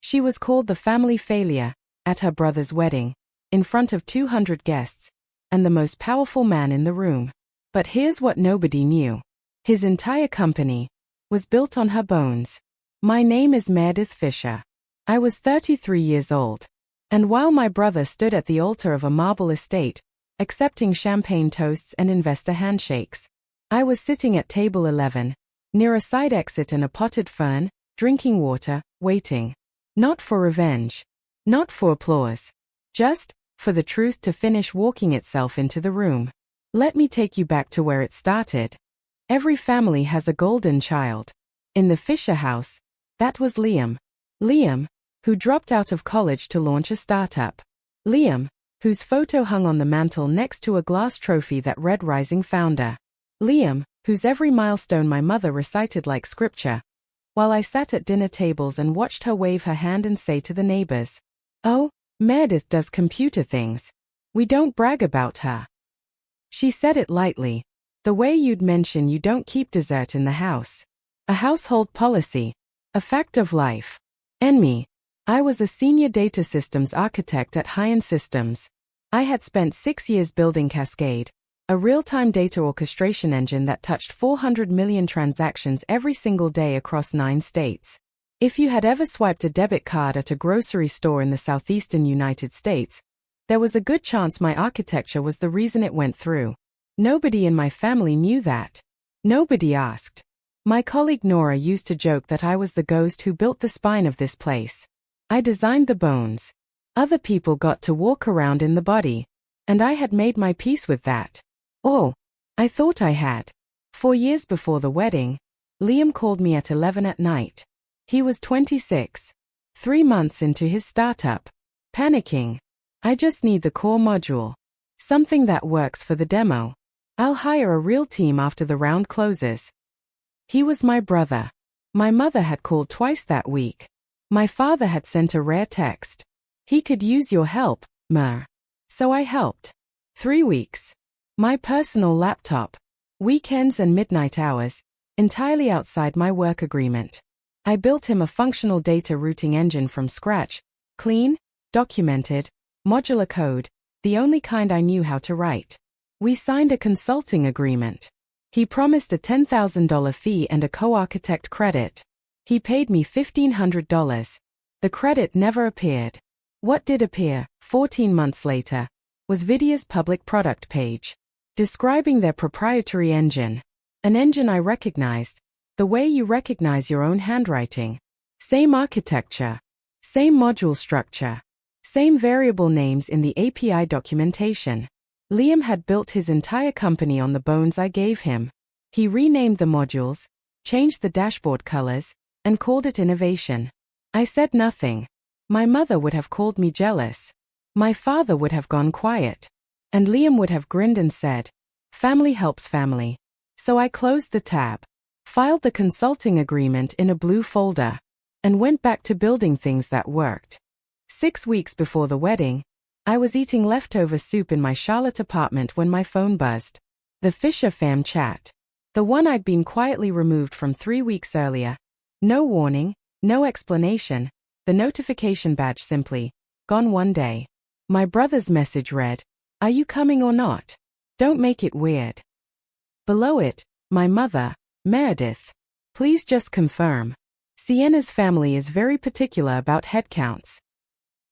She was called the family failure, at her brother's wedding, in front of 200 guests, and the most powerful man in the room. But here's what nobody knew. His entire company was built on her bones. My name is Meredith Fischer. I was 33 years old. And while my brother stood at the altar of a marble estate, accepting champagne toasts and investor handshakes, I was sitting at table 11, near a side exit and a potted fern, drinking water, waiting. Not for revenge. Not for applause. Just for the truth to finish walking itself into the room. Let me take you back to where it started. Every family has a golden child. In the Fischer house, that was Liam. Liam, who dropped out of college to launch a startup. Liam, whose photo hung on the mantel next to a glass trophy that read Rising Founder. Liam, whose every milestone my mother recited like scripture, while I sat at dinner tables and watched her wave her hand and say to the neighbors, "Oh, Meredith does computer things. We don't brag about her." She said it lightly, the way you'd mention you don't keep dessert in the house. A household policy. A fact of life. And me. I was a senior data systems architect at High-End Systems. I had spent 6 years building Cascade, a real-time data orchestration engine that touched 400 million transactions every single day across 9 states. If you had ever swiped a debit card at a grocery store in the southeastern United States, there was a good chance my architecture was the reason it went through. Nobody in my family knew that. Nobody asked. My colleague Nora used to joke that I was the ghost who built the spine of this place. I designed the bones. Other people got to walk around in the body. And I had made my peace with that. Oh, I thought I had. 4 years before the wedding, Liam called me at 11 at night. He was 26. 3 months into his startup. Panicking. I just need the core module. Something that works for the demo. I'll hire a real team after the round closes. He was my brother. My mother had called twice that week. My father had sent a rare text. He could use your help, Mer. So I helped. 3 weeks. My personal laptop. Weekends and midnight hours, entirely outside my work agreement. I built him a functional data routing engine from scratch, clean, documented, modular code, the only kind I knew how to write. We signed a consulting agreement. He promised a $10,000 fee and a co-architect credit. He paid me $1,500. The credit never appeared. What did appear, 14 months later, was NVIDIA's public product page, describing their proprietary engine. An engine I recognized, the way you recognize your own handwriting. Same architecture. Same module structure. Same variable names in the API documentation. Liam had built his entire company on the bones I gave him. He renamed the modules, changed the dashboard colors, and called it innovation. I said nothing. My mother would have called me jealous. My father would have gone quiet. And Liam would have grinned and said, "Family helps family." So I closed the tab, filed the consulting agreement in a blue folder, and went back to building things that worked. 6 weeks before the wedding, I was eating leftover soup in my Charlotte apartment when my phone buzzed. The Fischer fam chat. The one I'd been quietly removed from 3 weeks earlier. No warning, no explanation. The notification badge simply, "Gone one day." My brother's message read, "Are you coming or not? Don't make it weird." Below it, my mother, Meredith. "Please just confirm." Sienna's family is very particular about headcounts.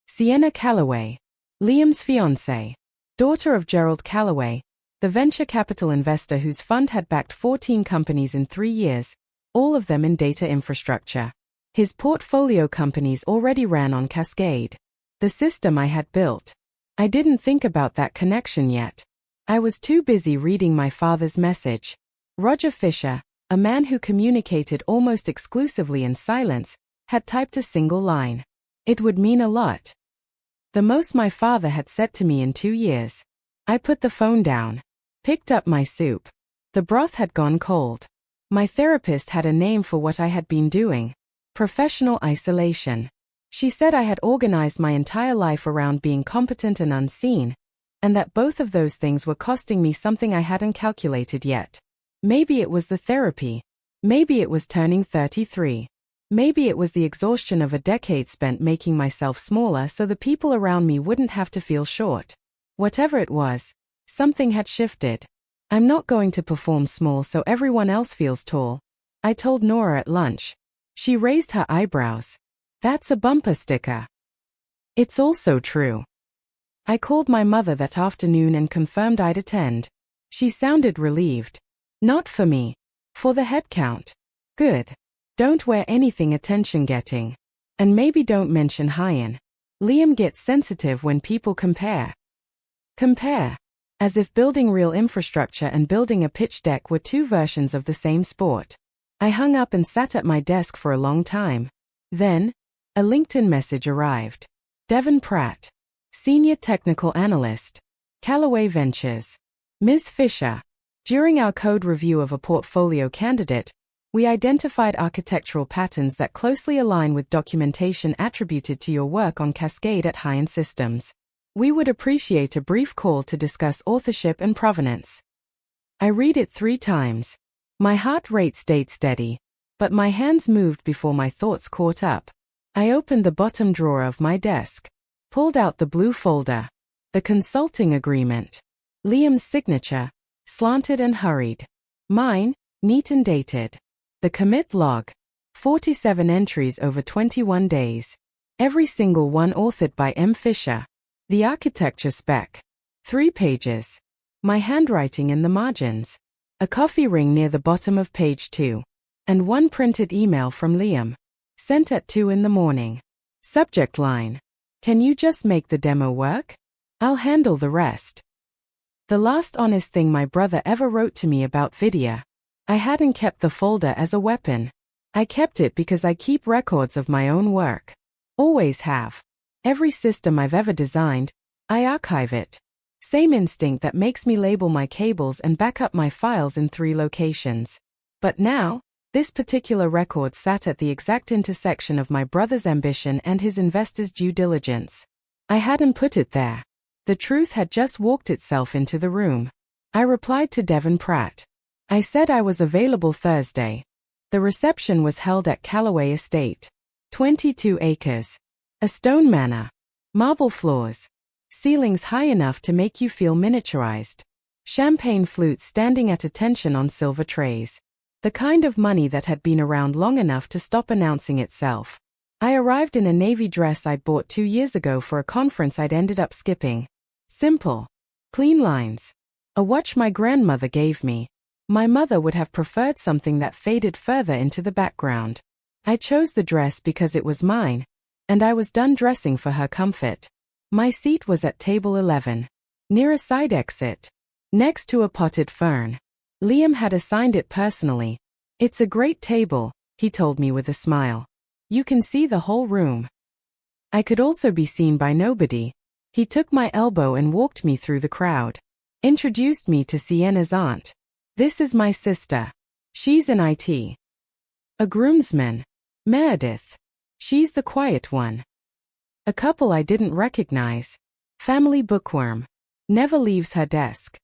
Sienna Calloway. Liam's fiancée. Daughter of Gerald Calloway, the venture capital investor whose fund had backed 14 companies in 3 years, all of them in data infrastructure. His portfolio companies already ran on Cascade, the system I had built. I didn't think about that connection yet. I was too busy reading my father's message. Roger Fischer, a man who communicated almost exclusively in silence, had typed a single line. It would mean a lot. The most my father had said to me in 2 years. I put the phone down, picked up my soup. The broth had gone cold. My therapist had a name for what I had been doing. Professional isolation. She said I had organized my entire life around being competent and unseen, and that both of those things were costing me something I hadn't calculated yet. Maybe it was the therapy. Maybe it was turning 33. Maybe it was the exhaustion of a decade spent making myself smaller so the people around me wouldn't have to feel short. Whatever it was, something had shifted. I'm not going to perform small so everyone else feels tall, I told Nora at lunch. She raised her eyebrows. That's a bumper sticker. It's also true. I called my mother that afternoon and confirmed I'd attend. She sounded relieved. Not for me. For the head count. Good. Don't wear anything attention-getting. And maybe don't mention Hyan. Liam gets sensitive when people compare. Compare. As if building real infrastructure and building a pitch deck were two versions of the same sport. I hung up and sat at my desk for a long time. Then, a LinkedIn message arrived. Devon Pratt. Senior Technical Analyst. Callaway Ventures. Ms. Fischer. During our code review of a portfolio candidate, we identified architectural patterns that closely align with documentation attributed to your work on Cascade at Hyan Systems. We would appreciate a brief call to discuss authorship and provenance. I read it 3 times. My heart rate stayed steady, but my hands moved before my thoughts caught up. I opened the bottom drawer of my desk, pulled out the blue folder. The consulting agreement. Liam's signature, slanted and hurried. Mine, neat and dated. The commit log. 47 entries over 21 days. Every single one authored by M. Fischer. The architecture spec. 3 pages. My handwriting in the margins. A coffee ring near the bottom of page 2. And 1 printed email from Liam. Sent at 2 in the morning. Subject line. Can you just make the demo work? I'll handle the rest. The last honest thing my brother ever wrote to me about Vidya. I hadn't kept the folder as a weapon. I kept it because I keep records of my own work. Always have. Every system I've ever designed, I archive it. Same instinct that makes me label my cables and back up my files in 3 locations. But now, this particular record sat at the exact intersection of my brother's ambition and his investor's due diligence. I hadn't put it there. The truth had just walked itself into the room. I replied to Devon Pratt. I said I was available Thursday. The reception was held at Callaway Estate. 22 acres. A stone manor. Marble floors. Ceilings high enough to make you feel miniaturized. Champagne flutes standing at attention on silver trays. The kind of money that had been around long enough to stop announcing itself. I arrived in a navy dress I'd bought 2 years ago for a conference I'd ended up skipping. Simple. Clean lines. A watch my grandmother gave me. My mother would have preferred something that faded further into the background. I chose the dress because it was mine, and I was done dressing for her comfort. My seat was at table 11, near a side exit, next to a potted fern. Liam had assigned it personally. It's a great table, he told me with a smile. You can see the whole room. I could also be seen by nobody. He took my elbow and walked me through the crowd. Introduced me to Sienna's aunt. This is my sister. She's in IT. A groomsman. Meredith. She's the quiet one. A couple I didn't recognize. Family bookworm. Never leaves her desk.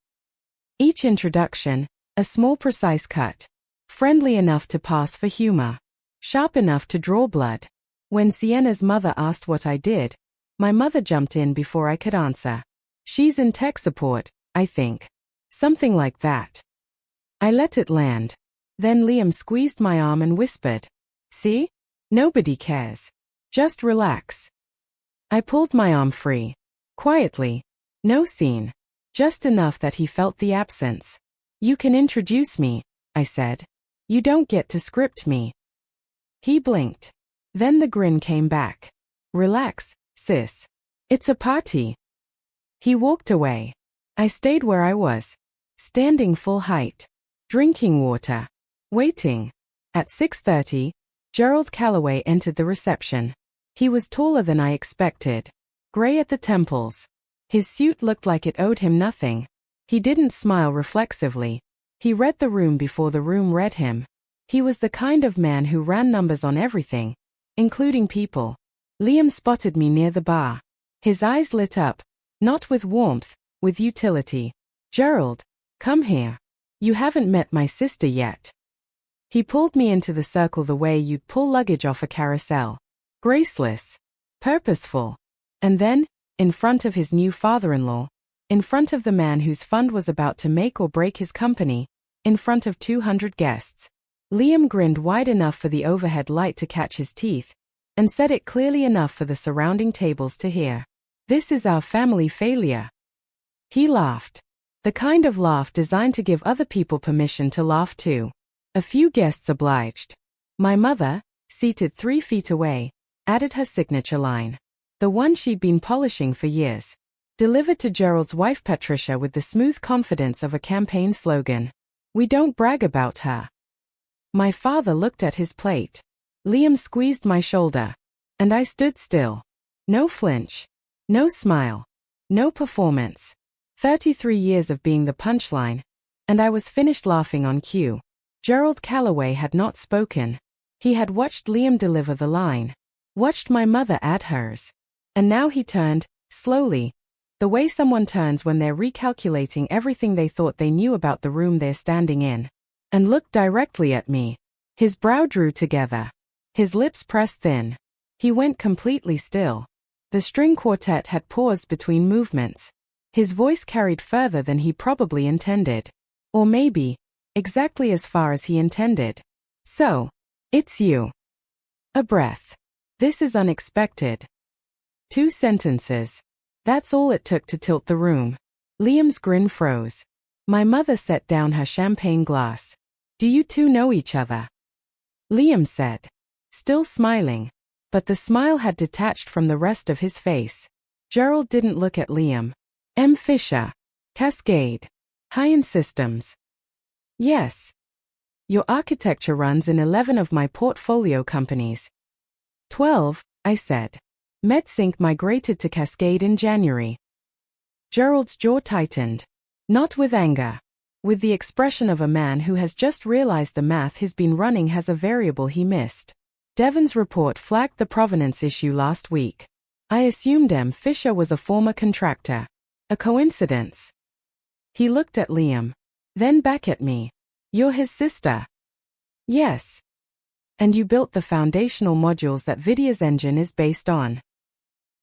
Each introduction, a small precise cut. Friendly enough to pass for humor. Sharp enough to draw blood. When Sienna's mother asked what I did, my mother jumped in before I could answer. She's in tech support, I think. Something like that. I let it land. Then Liam squeezed my arm and whispered, "See? Nobody cares. Just relax." I pulled my arm free. Quietly. No scene. Just enough that he felt the absence. "You can introduce me," I said. "You don't get to script me." He blinked. Then the grin came back. "Relax, sis. It's a party." He walked away. I stayed where I was. Standing full height. Drinking water. Waiting. At 6:30, Gerald Callaway entered the reception. He was taller than I expected. Gray at the temples. His suit looked like it owed him nothing. He didn't smile reflexively. He read the room before the room read him. He was the kind of man who ran numbers on everything, including people. Liam spotted me near the bar. His eyes lit up, not with warmth, with utility. "Gerald, come here. You haven't met my sister yet." He pulled me into the circle the way you'd pull luggage off a carousel. Graceless. Purposeful. And then, in front of his new father-in-law, in front of the man whose fund was about to make or break his company, in front of 200 guests, Liam grinned wide enough for the overhead light to catch his teeth, and said it clearly enough for the surrounding tables to hear. "This is our family failure." He laughed. The kind of laugh designed to give other people permission to laugh too. A few guests obliged. My mother, seated 3 feet away, added her signature line. The one she'd been polishing for years. Delivered to Gerald's wife Patricia with the smooth confidence of a campaign slogan. "We don't brag about her." My father looked at his plate. Liam squeezed my shoulder. And I stood still. No flinch. No smile. No performance. 33 years of being the punchline. And I was finished laughing on cue. Gerald Calloway had not spoken. He had watched Liam deliver the line. Watched my mother add hers. And now he turned, slowly, the way someone turns when they're recalculating everything they thought they knew about the room they're standing in, and looked directly at me. His brow drew together. His lips pressed thin. He went completely still. The string quartet had paused between movements. His voice carried further than he probably intended. Or maybe, exactly as far as he intended. "So, it's you." A breath. "This is unexpected." 2 sentences. That's all it took to tilt the room. Liam's grin froze. My mother set down her champagne glass. "Do you two know each other?" Liam said, still smiling. But the smile had detached from the rest of his face. Gerald didn't look at Liam. "M. Fischer. Cascade. High-end systems." "Yes. Your architecture runs in 11 of my portfolio companies." 12, I said. MedSync migrated to Cascade in January. Gerald's jaw tightened. Not with anger. With the expression of a man who has just realized the math he's been running has a variable he missed. Devon's report flagged the provenance issue last week. I assumed M. Fisher was a former contractor. A coincidence? He looked at Liam. Then back at me. "You're his sister?" "Yes." "And you built the foundational modules that Vidya's engine is based on."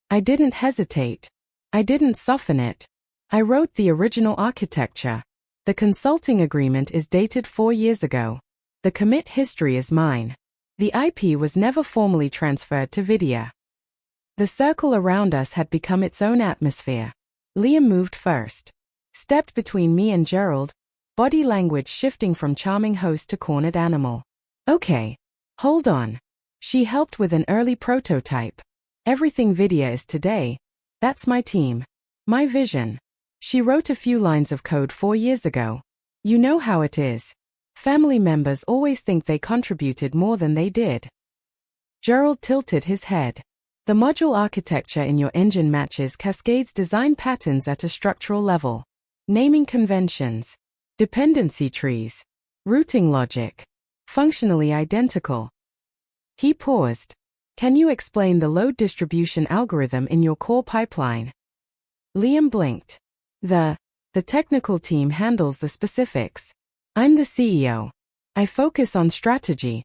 I didn't hesitate. I didn't soften it. I wrote the original architecture. The consulting agreement is dated 4 years ago. The commit history is mine. The IP was never formally transferred to Vidya. The circle around us had become its own atmosphere. Liam moved first. Stepped between me and Gerald, body language shifting from charming host to cornered animal. "Okay. Hold on." She helped with an early prototype. "Everything Vidya is today, that's my team. My vision." She wrote a few lines of code 4 years ago. You know how it is. Family members always think they contributed more than they did. Gerald tilted his head. "The module architecture in your engine matches Cascade's design patterns at a structural level. Naming conventions. Dependency trees. Routing logic. Functionally identical." He paused. "Can you explain the load distribution algorithm in your core pipeline?" Liam blinked. The technical team handles the specifics. I'm the CEO. I focus on strategy."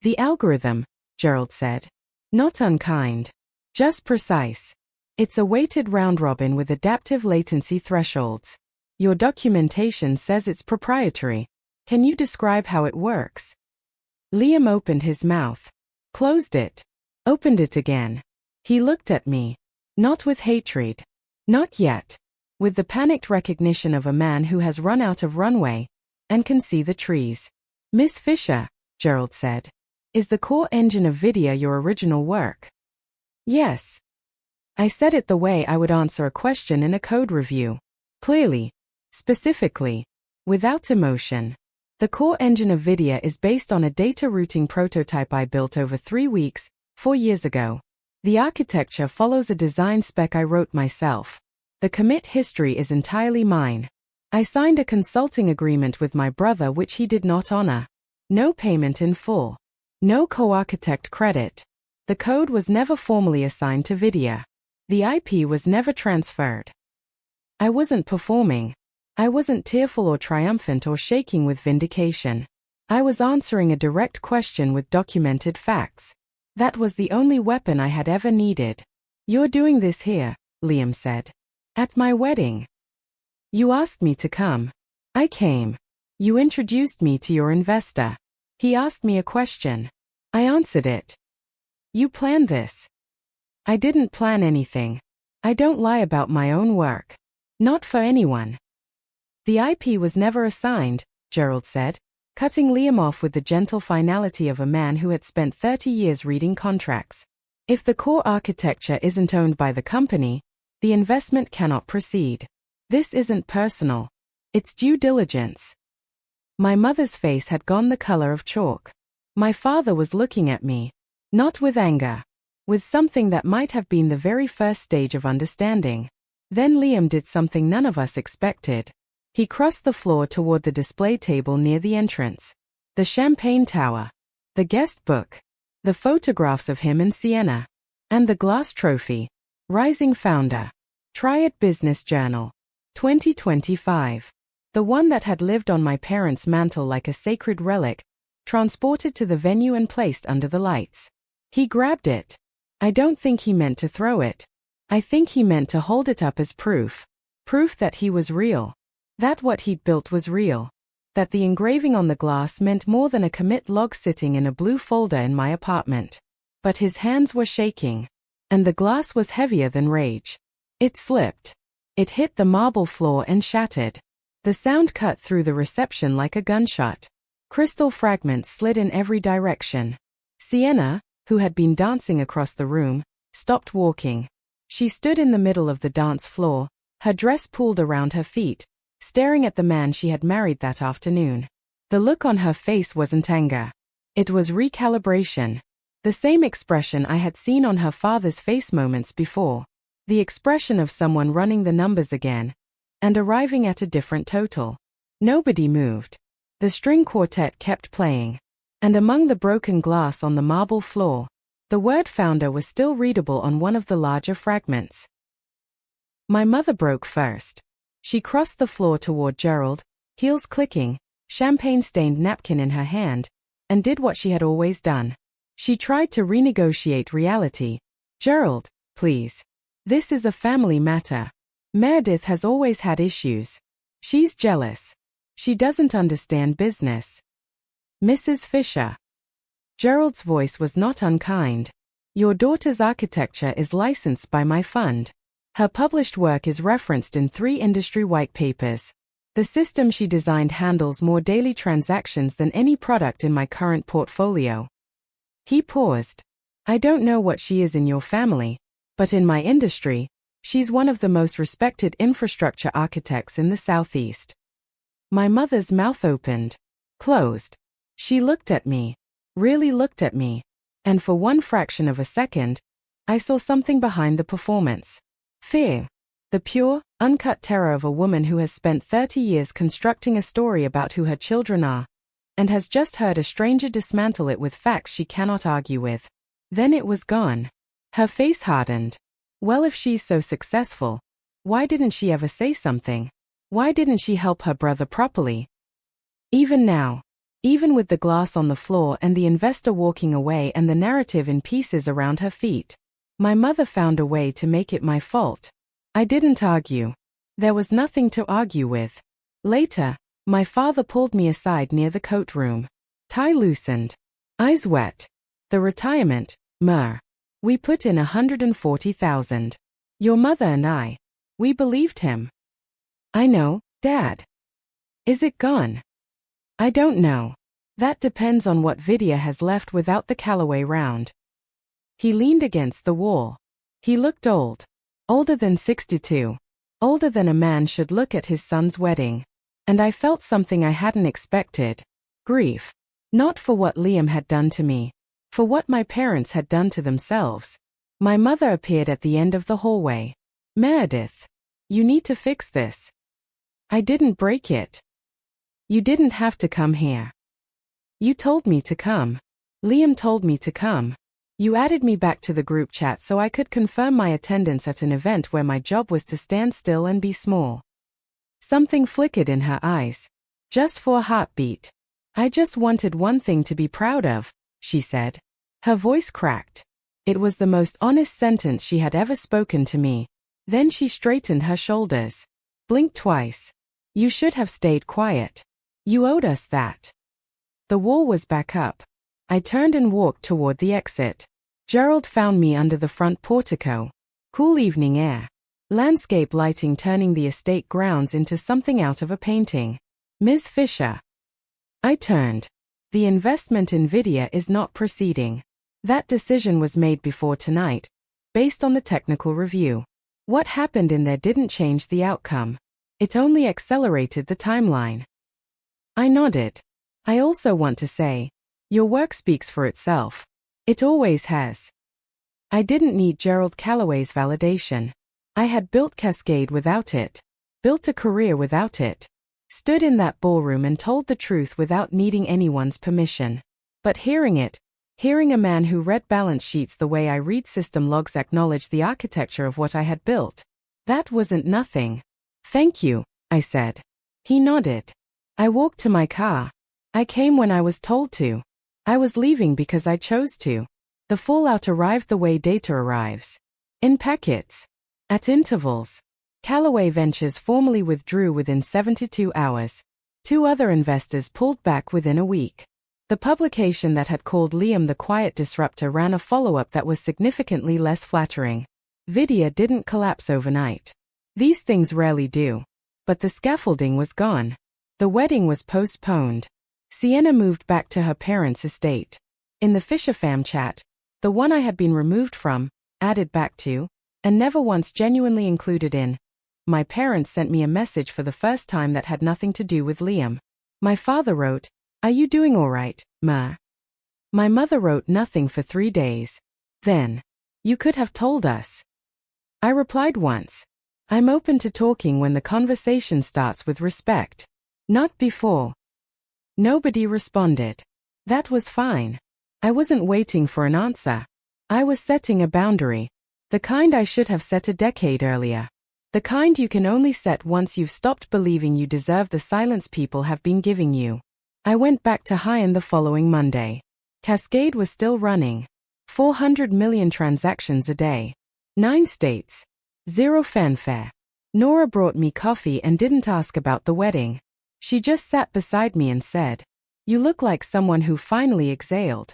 "The algorithm," Gerald said. "Not unkind. Just precise. It's a weighted round robin with adaptive latency thresholds. Your documentation says it's proprietary. Can you describe how it works?" Liam opened his mouth. Closed it. Opened it again. He looked at me. Not with hatred. Not yet. With the panicked recognition of a man who has run out of runway and can see the trees. "Miss Fisher," Gerald said, "is the core engine of Vidya your original work?" "Yes." I said it the way I would answer a question in a code review. Clearly. Specifically. Without emotion. The core engine of Vidya is based on a data routing prototype I built over 3 weeks, 4 years ago. The architecture follows a design spec I wrote myself. The commit history is entirely mine. I signed a consulting agreement with my brother which he did not honor. No payment in full. No co-architect credit. The code was never formally assigned to Vidya. The IP was never transferred. I wasn't performing. I wasn't tearful or triumphant or shaking with vindication. I was answering a direct question with documented facts. That was the only weapon I had ever needed. "You're doing this here," Liam said. "At my wedding. You asked me to come. I came. You introduced me to your investor. He asked me a question. I answered it. You planned this." "I didn't plan anything. I don't lie about my own work. Not for anyone." "The IP was never assigned," Gerald said, cutting Liam off with the gentle finality of a man who had spent 30 years reading contracts. "If the core architecture isn't owned by the company, the investment cannot proceed. This isn't personal. It's due diligence." My mother's face had gone the color of chalk. My father was looking at me. Not with anger. With something that might have been the very first stage of understanding. Then Liam did something none of us expected. He crossed the floor toward the display table near the entrance. The champagne tower. The guest book. The photographs of him and Sienna. And the glass trophy. Rising Founder. Triad Business Journal. 2025. The one that had lived on my parents' mantle like a sacred relic, transported to the venue and placed under the lights. He grabbed it. I don't think he meant to throw it. I think he meant to hold it up as proof. Proof that he was real. That what he'd built was real. That the engraving on the glass meant more than a commit log sitting in a blue folder in my apartment. But his hands were shaking. And the glass was heavier than rage. It slipped. It hit the marble floor and shattered. The sound cut through the reception like a gunshot. Crystal fragments slid in every direction. Sienna, who had been dancing across the room, stopped walking. She stood in the middle of the dance floor, her dress pulled around her feet, staring at the man she had married that afternoon. The look on her face wasn't anger. It was recalibration. The same expression I had seen on her father's face moments before. The expression of someone running the numbers again. And arriving at a different total. Nobody moved. The string quartet kept playing. And among the broken glass on the marble floor, the word founder was still readable on one of the larger fragments. My mother broke first. She crossed the floor toward Gerald, heels clicking, champagne-stained napkin in her hand, and did what she had always done. She tried to renegotiate reality. "Gerald, please. This is a family matter. Meredith has always had issues. She's jealous. She doesn't understand business." "Mrs. Fischer." Gerald's voice was not unkind. "Your daughter's architecture is licensed by my fund. Her published work is referenced in 3 industry white papers. The system she designed handles more daily transactions than any product in my current portfolio." He paused. "I don't know what she is in your family, but in my industry, she's one of the most respected infrastructure architects in the Southeast." My mother's mouth opened. Closed. She looked at me. Really looked at me. And for one fraction of a second, I saw something behind the performance. Fear. The pure, uncut terror of a woman who has spent 30 years constructing a story about who her children are, and has just heard a stranger dismantle it with facts she cannot argue with. Then it was gone. Her face hardened. Well, if she's so successful, why didn't she ever say something? Why didn't she help her brother properly? Even now, even with the glass on the floor and the investor walking away and the narrative in pieces around her feet, my mother found a way to make it my fault. I didn't argue. There was nothing to argue with. Later, my father pulled me aside near the coat room. Tie loosened. Eyes wet. The retirement, we put in 140,000. Your mother and I. We believed him. I know, Dad. Is it gone? I don't know. That depends on what Vidya has left without the Callaway round. He leaned against the wall. He looked old. Older than 62. Older than a man should look at his son's wedding. And I felt something I hadn't expected. Grief. Not for what Liam had done to me. For what my parents had done to themselves. My mother appeared at the end of the hallway. Meredith. You need to fix this. I didn't break it. You didn't have to come here. You told me to come. Liam told me to come. You added me back to the group chat so I could confirm my attendance at an event where my job was to stand still and be small. Something flickered in her eyes. Just for a heartbeat. I just wanted one thing to be proud of, she said. Her voice cracked. It was the most honest sentence she had ever spoken to me. Then she straightened her shoulders. Blinked twice. You should have stayed quiet. You owed us that. The wall was back up. I turned and walked toward the exit. Gerald found me under the front portico. Cool evening air. Landscape lighting turning the estate grounds into something out of a painting. Ms. Fischer. I turned. The investment in Vidya is not proceeding. That decision was made before tonight, based on the technical review. What happened in there didn't change the outcome. It only accelerated the timeline. I nodded. I also want to say, your work speaks for itself. It always has. I didn't need Gerald Calloway's validation. I had built Cascade without it. Built a career without it. Stood in that ballroom and told the truth without needing anyone's permission. But hearing a man who read balance sheets the way I read system logs acknowledge the architecture of what I had built, that wasn't nothing. Thank you, I said. He nodded. I walked to my car. I came when I was told to. I was leaving because I chose to. The fallout arrived the way data arrives. In packets. At intervals. Callaway Ventures formally withdrew within 72 hours. 2 other investors pulled back within a week. The publication that had called Liam the quiet disruptor ran a follow-up that was significantly less flattering. Vidya didn't collapse overnight. These things rarely do. But the scaffolding was gone. The wedding was postponed. Sienna moved back to her parents' estate. In the Fisher fam chat, the one I had been removed from, added back to, and never once genuinely included in, my parents sent me a message for the first time that had nothing to do with Liam. My father wrote, "Are you doing all right, Ma?" My mother wrote nothing for 3 days. Then, "You could have told us." I replied once, "I'm open to talking when the conversation starts with respect. Not before." Nobody responded. That was fine. I wasn't waiting for an answer. I was setting a boundary. The kind I should have set a decade earlier. The kind you can only set once you've stopped believing you deserve the silence people have been giving you. I went back to Hyen the following Monday. Cascade was still running. 400 million transactions a day. 9 states. 0 fanfare. Nora brought me coffee and didn't ask about the wedding. She just sat beside me and said, "You look like someone who finally exhaled."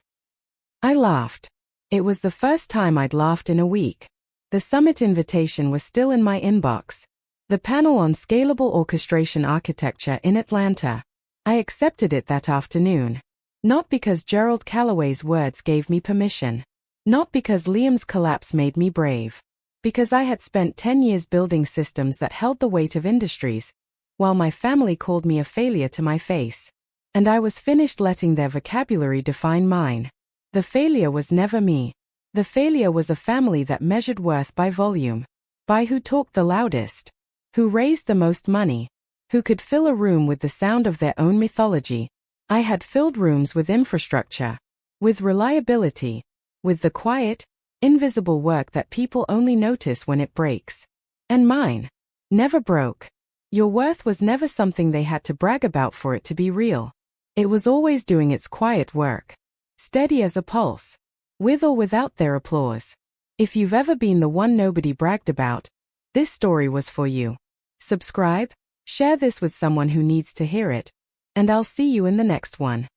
I laughed. It was the first time I'd laughed in a week. The summit invitation was still in my inbox. The panel on scalable orchestration architecture in Atlanta. I accepted it that afternoon. Not because Gerald Calloway's words gave me permission. Not because Liam's collapse made me brave. Because I had spent 10 years building systems that held the weight of industries, while my family called me a failure to my face. And I was finished letting their vocabulary define mine. The failure was never me. The failure was a family that measured worth by volume. By who talked the loudest. Who raised the most money. Who could fill a room with the sound of their own mythology. I had filled rooms with infrastructure. With reliability. With the quiet, invisible work that people only notice when it breaks. And mine never broke. Your worth was never something they had to brag about for it to be real. It was always doing its quiet work. Steady as a pulse. With or without their applause. If you've ever been the one nobody bragged about, this story was for you. Subscribe, share this with someone who needs to hear it, and I'll see you in the next one.